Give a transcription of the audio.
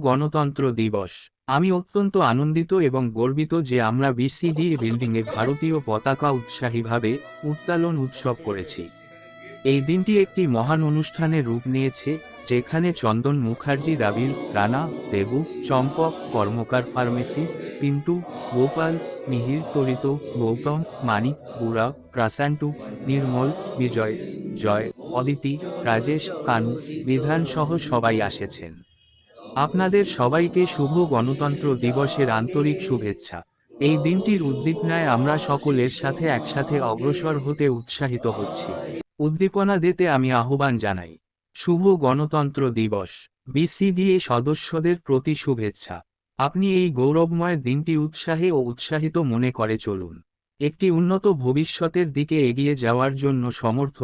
গণতন্ত্র দিবস। আমি অত্যন্ত আনন্দিত এবং গর্বিত যে আমরা বিসিডি বিল্ডিংয়ে ভারতীয় পতাকা উৎসাহীভাবে উত্তোলন উৎসব করেছি। এই দিনটি একটি মহান অনুষ্ঠানের রূপ নিয়েছে, যেখানে চন্দন মুখার্জি, রাবিল, রানা, দেবু, চম্পক, কর্মকার, ফার্মেসি, পিন্টু, গোপাল, মিহির, তরিত, গৌতম, মানিক, বুড়া, প্রাসান্টু, নির্মল, বিজয়, জয়, অদিতি, রাজেশ, কানু, বিধান সহ সবাই এসেছেন। আপনাদের সবাইকে শুভ গণতন্ত্র দিবসের আন্তরিক শুভেচ্ছা। এই দিনটির উদ্দীপনায় আমরা সকলের সাথে একসাথে অগ্রসর হতে উৎসাহিত হচ্ছি। উদ্দীপনা দিতে আমি আহ্বান জানাই। শুভ গণতন্ত্র দিবস। বিসিডিএ সদস্যদের প্রতি শুভেচ্ছা। আপনি এই গৌরবময় দিনটি উৎসাহে ও উৎসাহিত মনে করে চলুন। একটি উন্নত ভবিষ্যতের দিকে এগিয়ে যাওয়ার জন্য সমর্থ